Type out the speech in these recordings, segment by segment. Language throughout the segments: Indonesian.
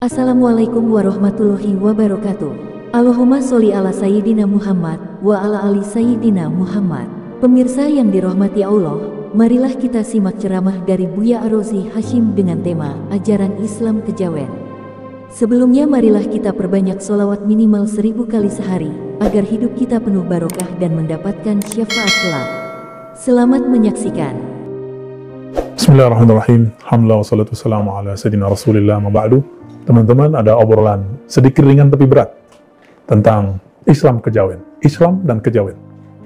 Assalamualaikum warahmatullahi wabarakatuh. Allahumma sholli ala Sayyidina Muhammad wa ala ali Sayyidina Muhammad. Pemirsa yang dirahmati Allah, marilah kita simak ceramah dari Buya Ar-Razi Hashim dengan tema Ajaran Islam Kejawen. Sebelumnya marilah kita perbanyak sholawat minimal 1000 kali sehari, agar hidup kita penuh barokah dan mendapatkan syafaat kelak. Selamat menyaksikan. Bismillahirrahmanirrahim. Alhamdulillah wassalatu wassalamu ala sayyidina Rasulillah ma ba'du. Teman-teman, ada obrolan sedikit ringan tapi berat tentang Islam Kejawen. Islam dan Kejawen.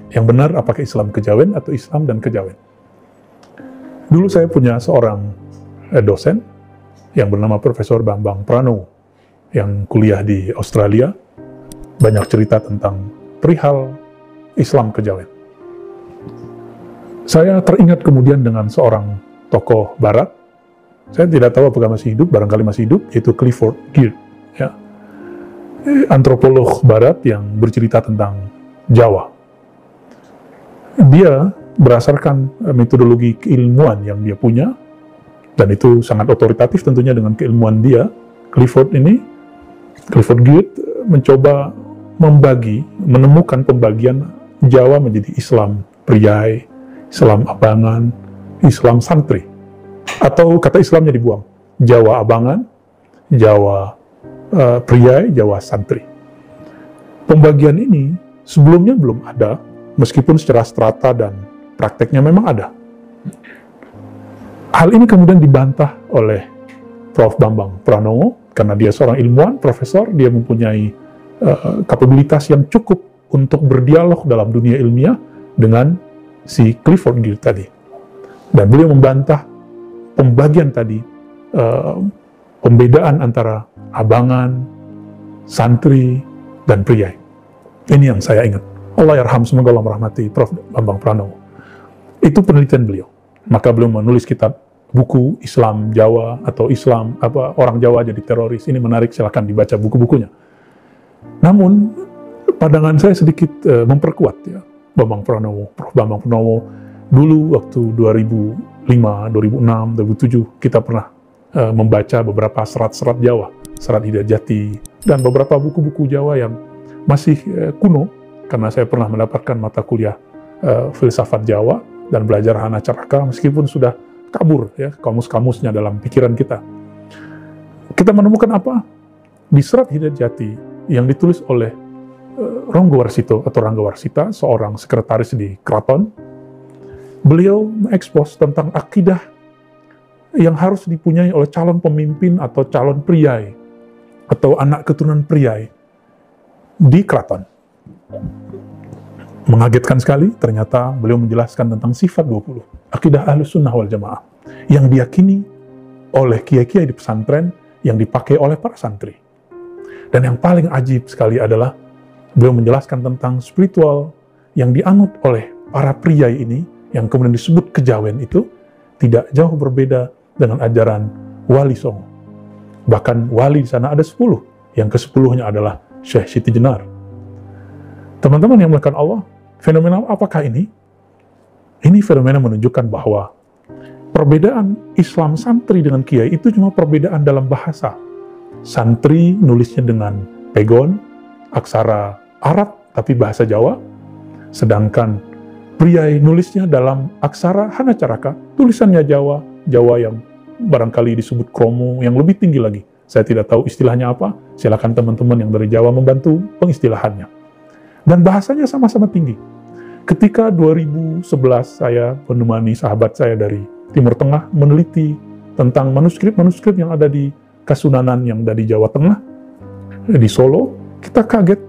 Yang benar apakah Islam Kejawen atau Islam dan Kejawen? Dulu saya punya seorang dosen yang bernama Profesor Bambang Pranowo yang kuliah di Australia, banyak cerita tentang perihal Islam Kejawen. Saya teringat kemudian dengan seorang tokoh barat. Saya tidak tahu apakah masih hidup, barangkali masih hidup, yaitu Clifford Geertz, ya. Antropolog barat yang bercerita tentang Jawa. Dia berdasarkan metodologi keilmuan yang dia punya, dan itu sangat otoritatif tentunya dengan keilmuan dia. Clifford Geertz mencoba menemukan pembagian Jawa menjadi Islam Priai, Islam Abangan, Islam Santri. Atau kata Islamnya dibuang, Jawa Abangan, Jawa Priai, Jawa Santri. Pembagian ini sebelumnya belum ada, meskipun secara strata dan prakteknya memang ada. Hal ini kemudian dibantah oleh Prof. Bambang Pranowo, karena dia seorang ilmuwan, profesor, dia mempunyai kapabilitas yang cukup untuk berdialog dalam dunia ilmiah dengan si Clifford Geertz tadi. Dan beliau membantah pembagian tadi, pembedaan antara abangan, santri, dan priai. Ini yang saya ingat. Allah yarham, semoga Allah merahmati Prof. Bambang Pranowo. Itu penelitian beliau. Maka beliau menulis kitab buku Islam Jawa atau Islam orang Jawa jadi teroris. Ini menarik, silakan dibaca buku-bukunya. Namun pandangan saya sedikit memperkuat ya. Prof. Bambang Pranowo dulu waktu 2005, 2006, 2007 kita pernah membaca beberapa serat-serat Jawa, serat Hidayat Jati, dan beberapa buku-buku Jawa yang masih kuno, karena saya pernah mendapatkan mata kuliah filsafat Jawa dan belajar Hana Caraka, meskipun sudah kabur ya kamus-kamusnya dalam pikiran kita. Kita menemukan apa? Di serat Hidayat Jati yang ditulis oleh Ronggo Warsito atau Rangga Warsita, seorang sekretaris di keraton, beliau mengekspos tentang akidah yang harus dipunyai oleh calon pemimpin atau calon priai atau anak keturunan priai di keraton. Mengagetkan sekali, ternyata beliau menjelaskan tentang sifat 20, akidah Ahlus Sunnah wal Jamaah, yang diyakini oleh kiai-kiai di pesantren, yang dipakai oleh para santri. Dan yang paling ajib sekali adalah beliau menjelaskan tentang spiritual yang dianut oleh para priai ini, yang kemudian disebut kejawen itu, tidak jauh berbeda dengan ajaran Wali Songo. Bahkan wali di sana ada 10, yang ke-10-nya adalah Syekh Siti Jenar. Teman-teman yang melakukan Allah, fenomena apakah ini? Ini fenomena menunjukkan bahwa perbedaan Islam santri dengan kiai itu cuma perbedaan dalam bahasa. Santri nulisnya dengan pegon, aksara Arab tapi bahasa Jawa, sedangkan priai nulisnya dalam aksara Hana Caraka, tulisannya Jawa, Jawa yang barangkali disebut kromo, yang lebih tinggi lagi. Saya tidak tahu istilahnya apa, silakan teman-teman yang dari Jawa membantu pengistilahannya. Dan bahasanya sama-sama tinggi. Ketika 2011 saya menemani sahabat saya dari Timur Tengah meneliti tentang manuskrip-manuskrip yang ada di Kasunanan yang dari Jawa Tengah, di Solo, kita kaget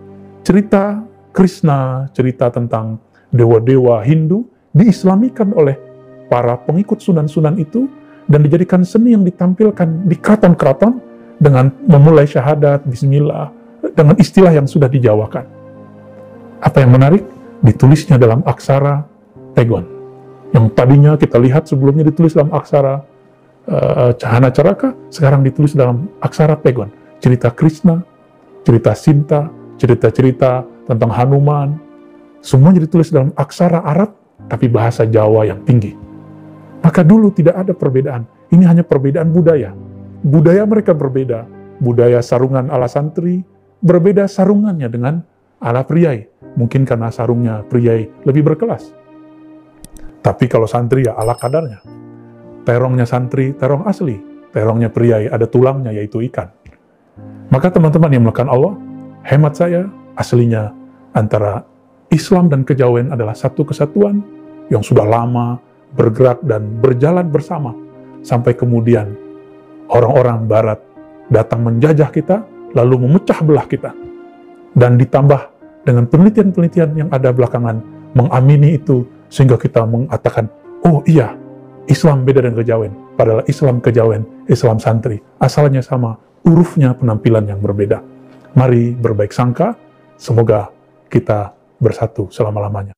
cerita Krishna, cerita tentang dewa-dewa Hindu diislamikan oleh para pengikut sunan-sunan itu dan dijadikan seni yang ditampilkan di keraton-keraton dengan memulai syahadat, bismillah, dengan istilah yang sudah dijawakan. Apa yang menarik? Ditulisnya dalam aksara pegon. Yang tadinya kita lihat sebelumnya ditulis dalam aksara Hana Caraka, sekarang ditulis dalam aksara pegon. Cerita Krishna, cerita Sinta, cerita-cerita tentang Hanuman, semuanya ditulis dalam aksara Arab, tapi bahasa Jawa yang tinggi. Maka dulu tidak ada perbedaan. Ini hanya perbedaan budaya. Budaya mereka berbeda, budaya sarungan ala santri, berbeda sarungannya dengan ala priai. Mungkin karena sarungnya priai lebih berkelas. Tapi kalau santri ya ala kadarnya. Terongnya santri, terong asli. Terongnya priai ada tulangnya yaitu ikan. Maka teman-teman yang melakukan Allah, hemat saya, aslinya antara Islam dan kejawen adalah satu kesatuan yang sudah lama bergerak dan berjalan bersama. Sampai kemudian orang-orang barat datang menjajah kita, lalu memecah belah kita. Dan ditambah dengan penelitian-penelitian yang ada belakangan, mengamini itu, sehingga kita mengatakan, oh iya, Islam beda dengan kejawen. Padahal Islam kejawen, Islam santri, asalnya sama, hurufnya penampilan yang berbeda. Mari berbaik sangka, semoga kita bersatu selama-lamanya.